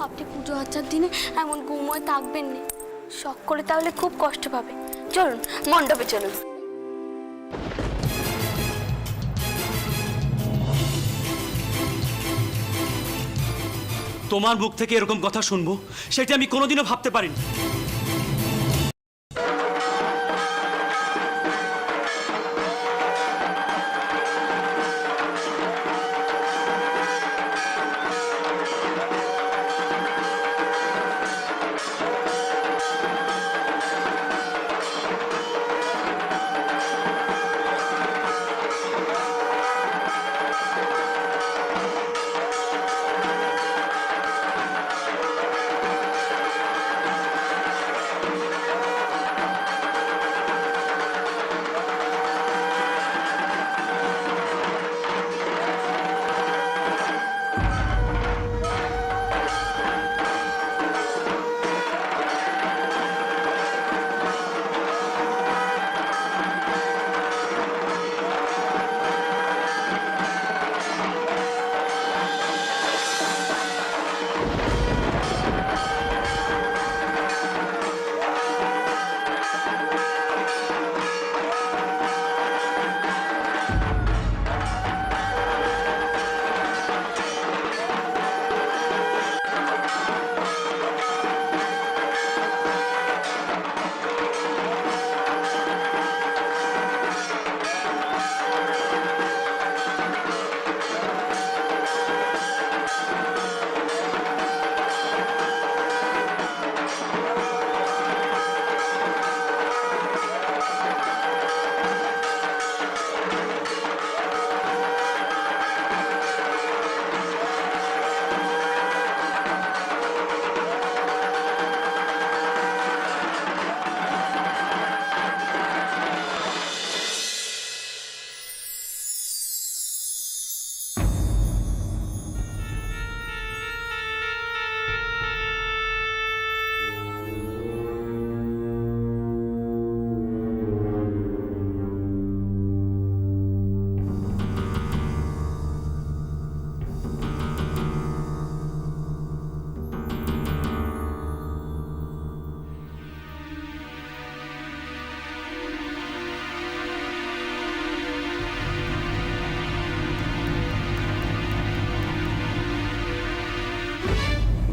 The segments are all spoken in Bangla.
আপনি পুজো আচার দিনে এমন ঘুমোয় থাকবেন না, শখ করে তাহলে খুব কষ্ট পাবে। চলুন মণ্ডপে চলুন। তোমার মুখ থেকে এরকম কথা শুনবো সেটা আমি কোনোদিনও ভাবতে পারিনি।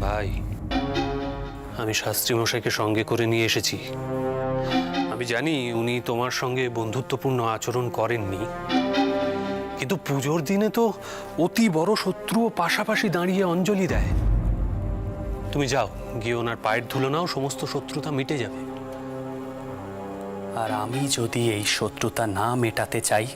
ভাই, আমি শাস্ত্রী মশাইকে সঙ্গে করে নিয়ে এসেছি। আমি জানি উনি তোমার সঙ্গে বন্ধুত্বপূর্ণ আচরণ করেননি, কিন্তু পুজোর দিনে তো অতি বড় শত্রুও পাশাপাশি দাঁড়িয়ে অঞ্জলি দেয়। তুমি যাও, গিয়ে ওনার পায়ের ধুলো নাও, সমস্ত শত্রুতা মিটে যাবে। আর আমি যদি এই শত্রুতা না মেটাতে চাই,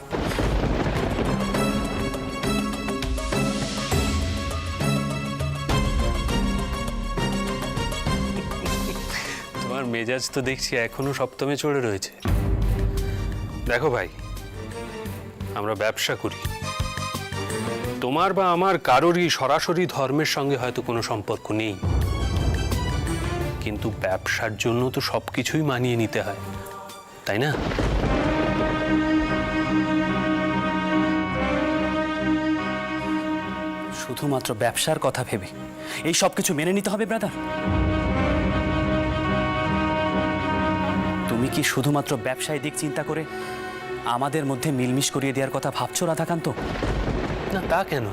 তোমার মেজাজ তো দেখছি এখনো সপ্তমে চড়ে রয়েছে। দেখো ভাই, আমরা ব্যবসা করি, তোমার বা আমার কারোরই সরাসরি ধর্মের সঙ্গে হয়তো কোনো সম্পর্ক নেই, কিন্তু ব্যবসার জন্য তো সবকিছুই মানিয়ে নিতে হয়, তাই না? শুধুমাত্র ব্যবসার কথা ভেবে এই সব কিছু মেনে নিতে হবে ব্রাদার? তুমি কি শুধুমাত্র ব্যবসায় দিক চিন্তা করে আমাদের মধ্যে মিলমিশ করিয়ে দেওয়ার কথা ভাবছো রাধাকান্ত? না, তা কেন?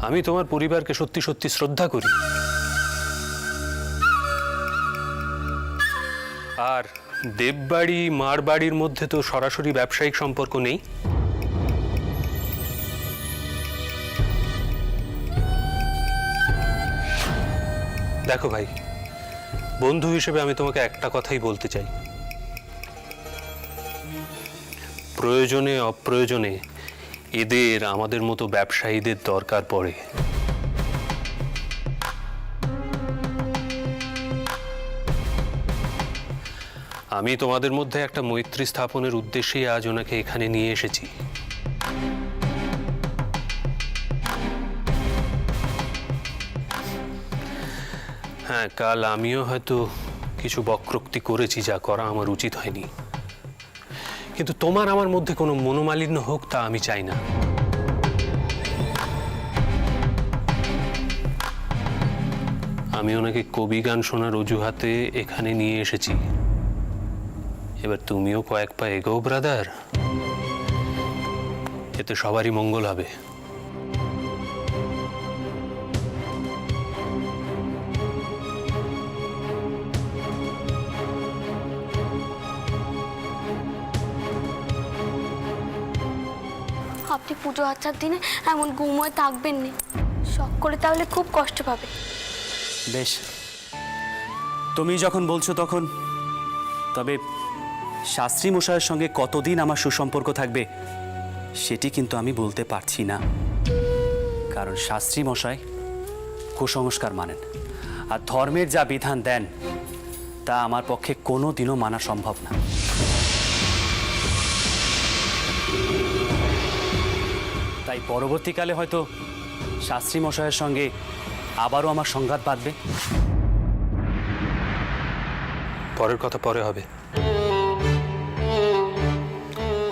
আমি তোমার পরিবারকে সত্যি সত্যি শ্রদ্ধা করি। আর দেববাড়ি মার বাড়ির মধ্যে তো সরাসরি ব্যবসায়িক সম্পর্ক নেই। দেখো ভাই, বন্ধু হিসেবে আমি তোমাকে একটা কথাই বলতে চাই, প্রয়োজনে অপ্রয়োজনে এদের আমাদের মতো ব্যবসায়ীদের দরকার পড়ে। আমি তোমাদের মধ্যে একটা মৈত্রী স্থাপনের উদ্দেশ্যেই আজ ওনাকে এখানে নিয়ে এসেছি। হ্যাঁ, কাল আমিও হয়তো কিছু বক্রোক্তি করেছি, যা করা আমার উচিত হয়নি, কিন্তু তোমার আমার মধ্যে কোনো মনোমালিন্য হোক তা আমি চাই না। আমি ওনাকে কবি গান শোনার অজুহাতে এখানে নিয়ে এসেছি। এবার তুমিও কয়েক পা এগোও ব্রাদার, এতে সবারই মঙ্গল হবে। আপনি পুজো আচার দিনে এমন গুম হয়ে থাকবেন না, শখ করে তাহলে খুব কষ্ট পাবে। বেশ, তুমি যখন বলছো তখন। তবে শাস্ত্রী মশাইয়ের সঙ্গে কতদিন আমার সুসম্পর্ক থাকবে সেটি কিন্তু আমি বলতে পারছি না, কারণ শাস্ত্রী মশাই কুসংস্কার মানেন, আর ধর্মের যা বিধান দেন তা আমার পক্ষে কোনো দিনও মানা সম্ভব না। তাই পরবর্তীকালে হয়তো শাস্ত্রী মশাইয়ের সঙ্গে আবারও আমার সংঘাত বাঁধবে। পরের কথা পরে হবে,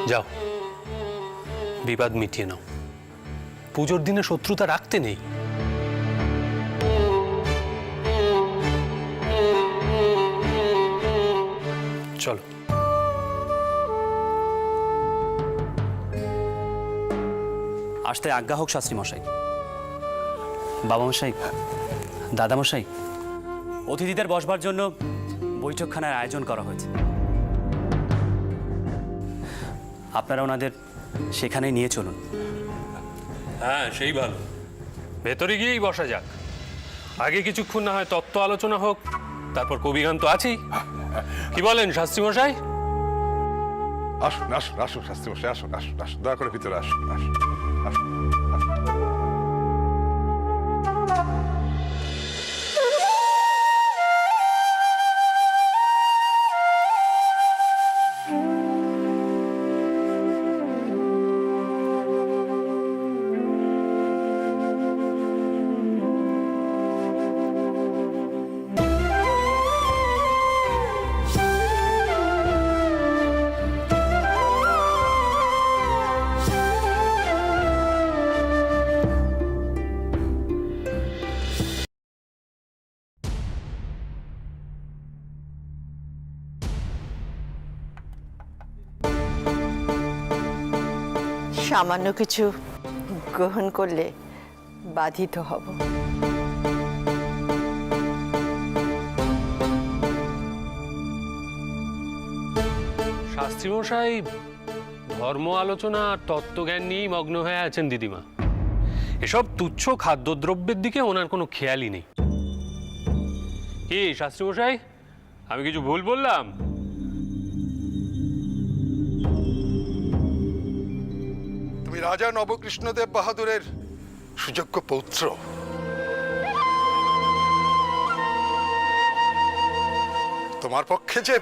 যাও বিবাদ মিটিয়ে নাও। পুজোর দিনে শত্রুতা রাখতে নেই। চলো। আসতে আজ্ঞা হোক শাস্ত্রী মশাই। বাবা মশাই, দাদা মশাই, অতিথিদের বসবার জন্য বৈঠকখানার আয়োজন করা হয়েছে। আপনারা ওনাদের সেখানে নিয়ে চলুন। হ্যাঁ, সেই ভালো। ভেতরে গিয়েই বসা যাক। আগে কিছুক্ষণ না হয় তত্ত্ব আলোচনা হোক, তারপর কবিগান তো আছেই। কি বলেন শাস্ত্রী মশাই? আসুন আসুন আসুন শাস্ত্রী মশাই, আসুন আসুন আসুন, দয়া করে ভিতরে আসুন আসুন আসুন। সামান্য কিছু গ্রহণ করলে বাধিত হব। শাস্ত্রী মশাই ধর্ম আলোচনা আর তত্ত্বজ্ঞান নিয়েই মগ্ন হয়ে আছেন দিদিমা। এসব তুচ্ছ খাদ্যদ্রব্যের দিকে ওনার কোনো খেয়ালই নেই। কি শাস্ত্রী মশাই, আমি কিছু ভুল বললাম? তুমি রাজা নবকৃষ্ণদেব বাহাদুরের সুযোগ্য পৌত্র। তোমার পক্ষে যে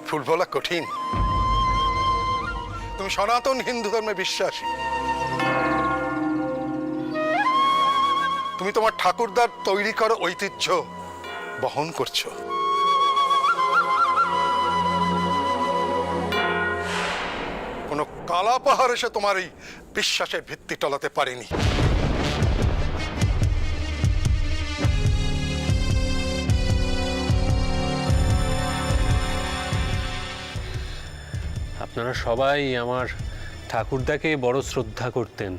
ফুল বলা কঠিন। তুমি সনাতন হিন্দু ধর্মে বিশ্বাসী। তুমি তোমার ঠাকুরদার তৈরি করা ঐতিহ্য বহন করছো। কোনো কালা পাহাড় এসে তোমার এই বিশ্বাসের ভিত্তি টলাতে পারেনি। আপনারা সবাই আমার ঠাকুরদাকে বড় শ্রদ্ধা করতেন,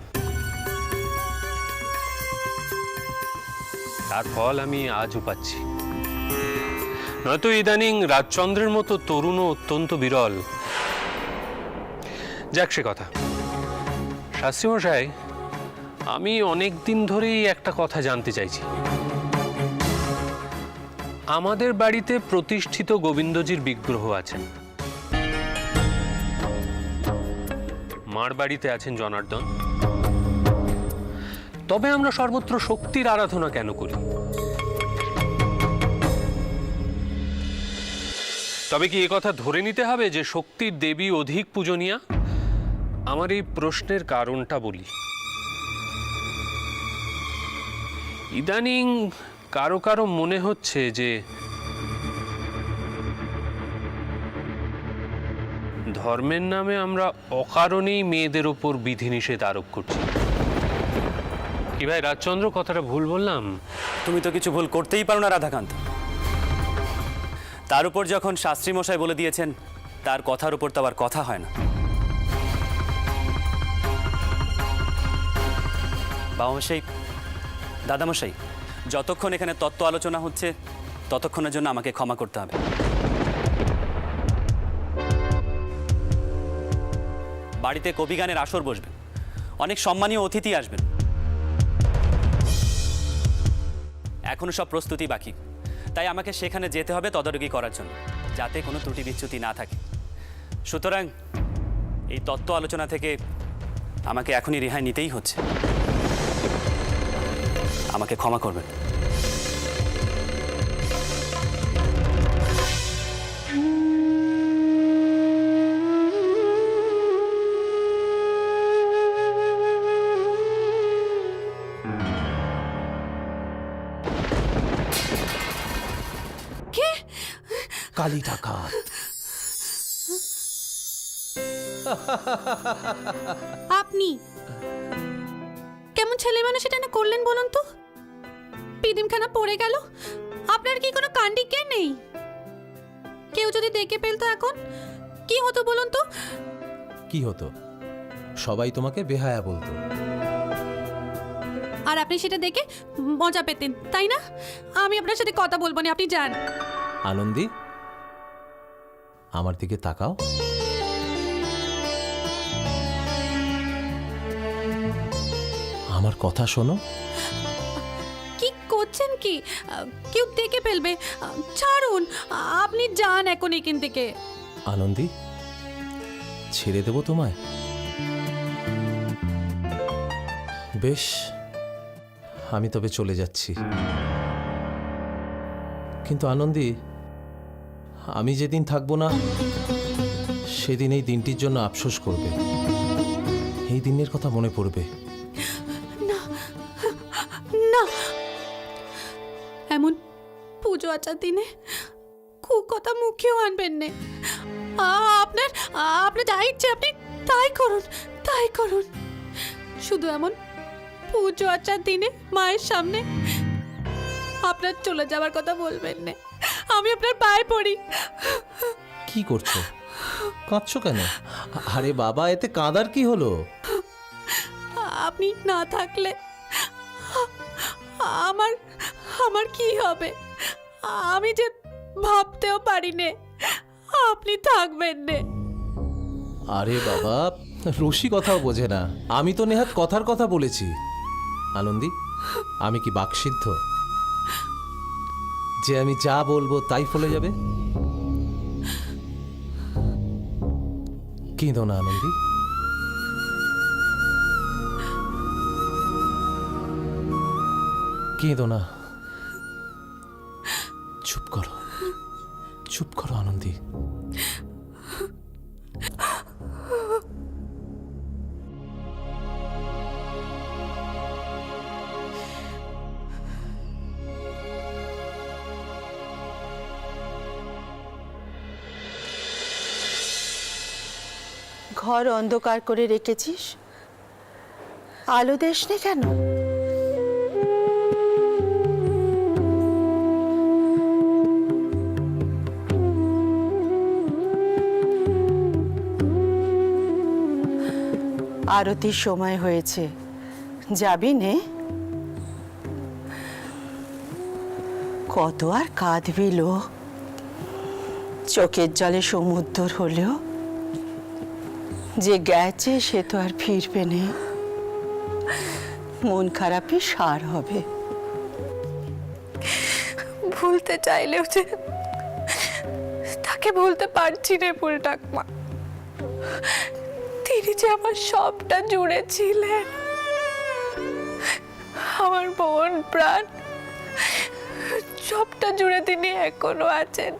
তার ফল আমি আজও পাচ্ছি। নয়তো ইদানিং রাজচন্দ্রের মতো তরুণও অত্যন্ত বিরল। যাক সে কথা। শাস্ত্রী মশাই, আমি অনেক দিন ধরেই একটা কথা জানতে চাইছি। আমাদের বাড়িতে প্রতিষ্ঠিত গোবিন্দজির বিগ্রহ আছেন, মার বাড়িতে আছেন জনার্দন, তবে আমরা সর্বত্র শক্তির আরাধনা কেন করি? তবে কি কথা ধরে নিতে হবে যে শক্তির দেবী অধিক পূজনীয়া? আমার এই প্রশ্নের কারণটা বলি। ইদানিং কারো কারো মনে হচ্ছে যে ধর্মের নামে আমরা অকারণেই মেয়েদের ওপর বিধিনিষেধ আরোপ করছি। কি ভাই রাজচন্দ্র, কথাটা ভুল বললাম? তুমি তো কিছু ভুল করতেই পারো না রাধাকান্ত। তার উপর যখন শাস্ত্রী মশাই বলে দিয়েছেন, তার কথার উপর তো আবার কথা হয় না। বাবামশাই, দাদামশাই, যতক্ষণ এখানে তত্ত্ব আলোচনা হচ্ছে ততক্ষণের জন্য আমাকে ক্ষমা করতে হবে। বাড়িতে কবি গানের আসর বসবে, অনেক সম্মানীয় অতিথি আসবেন। এখনো সব প্রস্তুতি বাকি, তাই আমাকে সেখানে যেতে হবে তদারকি করার জন্য, যাতে কোনো ত্রুটি বিচ্যুতি না থাকে। সুতরাং এই তত্ত্ব আলোচনা থেকে আমাকে এখনই রেহাই নিতেই হচ্ছে। আমাকে ক্ষমা করবেন। কালী ডাকাত। আপনি কেমন ছেলে মানুষ এটা না করলেন বলুন তো? পিদিমখানা পড়ে গেল, আপনার কি কোনো কাণ্ডি জ্ঞান নেই? কেউ যদি দেখে ফেলতো এখন কি হতো বলুন তো? কি হতো? সবাই তোমাকে বেহায়া বলতো। আর আপনি সেটা দেখে মজা পেতেন, তাই না? আমি আপনার সাথে কথা বলবো না, আপনি যান। আনন্দী, আমার দিকে তাকাও। আমার কথা শোনো। কি করছেন কি? কেউ দেখে ফেলবে, ছাড়ুন। আপনি যান এখন এখান থেকে। আনন্দী, ছেড়ে দেব তোমায়? বেশ, আমি তবে চলে যাচ্ছি। কিন্তু আনন্দী, আমি যেদিন থাকবো না সেদিন এই দিনটির জন্য আফসোস করবে। এই দিনের কথা মনে পড়বে। না, এমন পুজো আচার দিনে কথা মুখেও আনবেন না। আপনার আপনার যা ইচ্ছে আপনি তাই করুন, তাই করুন। শুধু এমন পুজো আচার দিনে মায়ের সামনে আপনার চলে যাওয়ার কথা বলবেন না। আমি আপনার পায়ে পড়ি। কি করছো? কাঁদছো কেন? আরে বাবা, এতে কাঁদার কি হলো? আপনি না থাকলে আমার আমার কি হবে? আমি যে ভাবতেও পারি নে আপনি থাকবেন নে। আরে বাবা, রসি কথাও বোঝে না। আমি তো নেহাত কথার কথা বলেছি। আনন্দী, আমি কি বাকসিদ্ধ যে আমি যা বলবো তাই ফলে যাবে? কেঁদো না আনন্দী। কেঁদো না, চুপ করো, চুপ করো আনন্দী। ঘর অন্ধকার করে রেখেছিস, আলো দেসনি কেন? আরতির সময় হয়েছে, যাবি নে? কত আর কাঁদবি লো? চোখের জলে সমুদ্র হলেও যে গেছে সে তো আর ফিরবে না। মন খারাপই সার হবে। ভুলতে চাইলেও যে তাকে ভুলতে পারছি রে পুরো ঠাকুমা। তিনি যে আমার সবটা জুড়ে ছিলেন, আমার বোন প্রাণ, সবটা জুড়ে তিনি এখনো আছেন।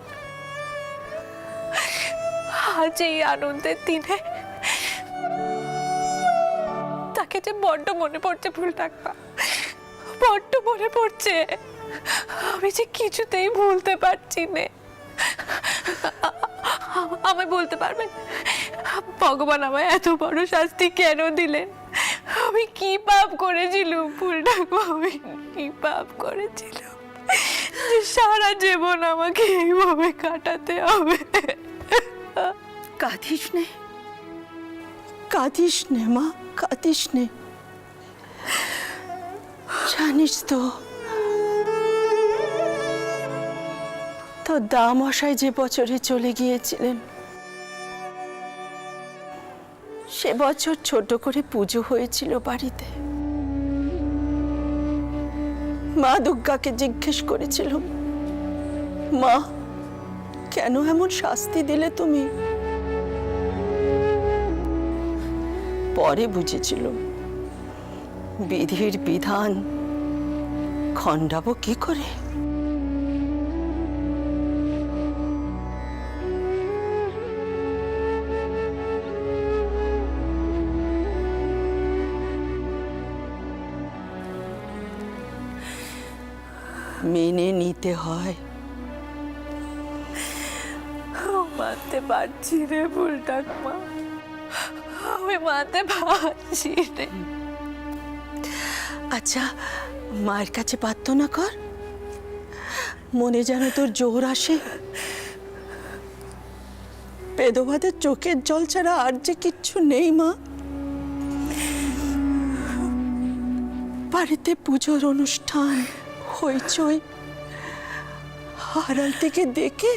আজ এই আনন্দের দিনে তাকে যে বড্ড মনে পড়ছে ফুল ঠাকুমা, বড্ড মনে পড়ছে। আমি যে কিছুতেই ভুলতে পারছি না। আমায় বলতে পারবেন ভগবান আমায় এত বড় শাস্তি কেন দিলেন? আমি কি পাপ করেছিলাম ফুল ঠাকুমা, আমি কি পাপ করেছিলাম যে সারা জীবন আমাকে এইভাবে কাটাতে হবে? কাঁদিস নে, কাঁদিস নে মা, কাঁদিস নে। জানিস তো তোর দামশাই যে বছরে চলে গিয়েছিলেন, সে বছর ছোট করে পুজো হয়েছিল বাড়িতে। মা দুর্গাকে জিজ্ঞেস করেছিলাম, মা কেন এমন শাস্তি দিলে তুমি? পরে বুঝেছিলাম বিধির বিধান খণ্ডাবো কি করে। মেনে নিতে হয়। মানতে পারছি রে ফুল ঠাকুমা, আমি মানতে পারছি রে। আচ্ছা মায়ের কাছে প্রার্থনা কর, মনে যেন তোর জোর আসে। বেদবাদের চোখের জল ছাড়া আর যে কিচ্ছু নেই মা। বাড়িতে পুজোর অনুষ্ঠান হইচই আড়াল থেকে দেখে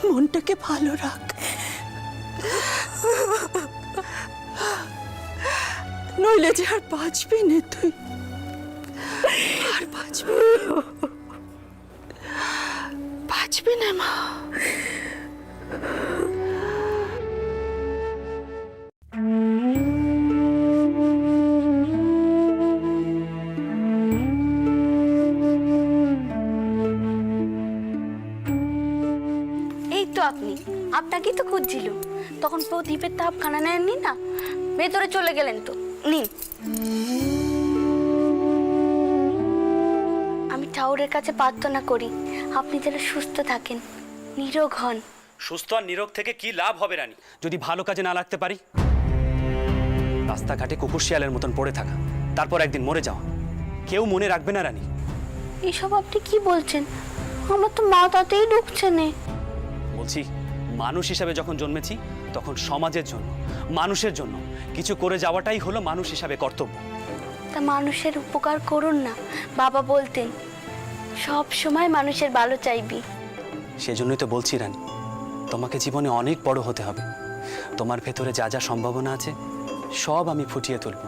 মনটাকে ভালো রাখ। নইলে যে আর বাঁচবি না তুই, আর বাঁচবি না মা। এই তো আপনি, আপনাকেই তো খুঁজছিল। তখন প্রদীপের তাপ খানা নেননি না, ভেতরে চলে গেলেন তো। নিন, আমি ঠাকুরের কাছে প্রার্থনা করি আপনি যেন সুস্থ থাকেন, নিরোগ হন। সুস্থ আর নিরোগ থেকে কি লাভ হবে রানী, যদি ভালো কাজে না লাগতে পারি? রাস্তাঘাটে কুকুর শিয়ালের মতন পড়ে থাকা, তারপর একদিন মরে যাওয়া, কেউ মনে রাখবে না রানী। এসব আপনি কি বলছেন? আমার তো মাথাতেই ঢুকছে না। বলছি মানুষ হিসাবে যখন জন্মেছি তখন সমাজের জন্য, মানুষের জন্য কিছু করে যাওয়াটাই হলো মানুষ হিসাবে কর্তব্য। তা মানুষের উপকার করুন না, বাবা বলতেন সব সময় মানুষের ভালো চাইবি। সেজন্যই তো বলছি রানী, তোমাকে জীবনে অনেক বড় হতে হবে। তোমার ভেতরে যা যা সম্ভাবনা আছে সব আমি ফুটিয়ে তুলব।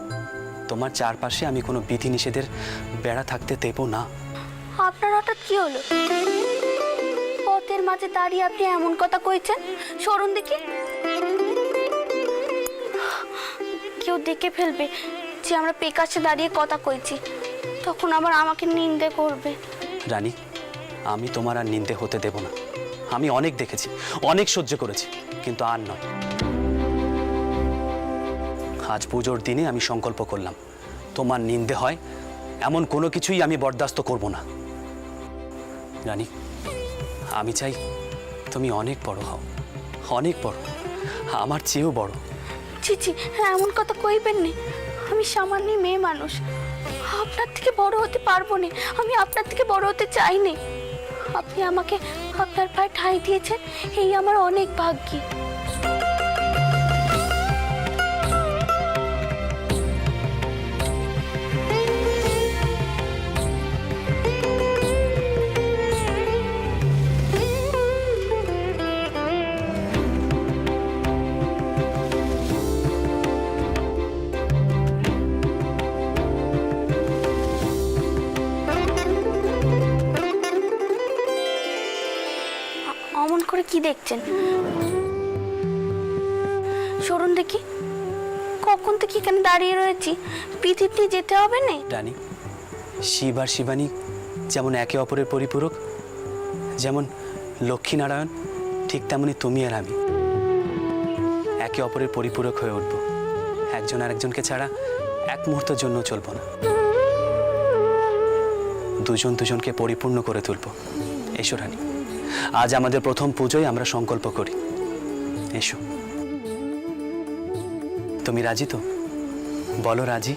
তোমার চারপাশে আমি কোনো বিধিনিষেধের বেড়া থাকতে দেব না। আপনার হঠাৎ কি হলো? পথের মাঝে দাঁড়িয়ে আপনি এমন কথা কইছেন, সরুন দেখি। কেউ দেখে ফেলবে যে আমরা পেকাশে দাঁড়িয়ে কথা কইছি, তখন আবার আমাকে নিন্দে করবে। রানী, আমি তোমার আর নিন্দে হতে দেব না। আমি অনেক দেখেছি, অনেক সহ্য করেছি, কিন্তু আর নয়। আজ পুজোর দিনে আমি সংকল্প করলাম, তোমার নিন্দে হয় এমন কোনো কিছুই আমি বরদাস্ত করব না। রানী, আমি চাই তুমি অনেক বড় হও, অনেক বড়, আমার চেয়েও বড়। ছি ছি, এমন কথা কইবেন না। আমি সামান্য মেয়ে মানুষ, আপনার থেকে বড় হতে পারবো না। আমি আপনার থেকে বড় হতে চাই না। আপনি আমাকে আপনার পায়ে ঠাঁই দিয়েছেন, এই আমার অনেক ভাগ্যি। অমন করে কি দেখছেন? সরুন দেখি। কখন থেকে এখানে দাঁড়িয়ে রয়েছি, পৃথিবী নিয়ে যেতে হবে না? রানী, শিব আর শিবানী যেমন একে অপরের পরিপূরক, যেমন লক্ষ্মীনারায়ণ, ঠিক তেমনি তুমি আর আমি একে অপরের পরিপূরক হয়ে উঠব। একজন আরেকজনকে ছাড়া এক মুহূর্তের জন্য চলব না। দুজন দুজনকে পরিপূর্ণ করে তুলব। এসো রানী, আজ আমাদের প্রথম পুজোয় আমরা সংকল্প করি। এসো। তুমি রাজি তো? বলো রাজি?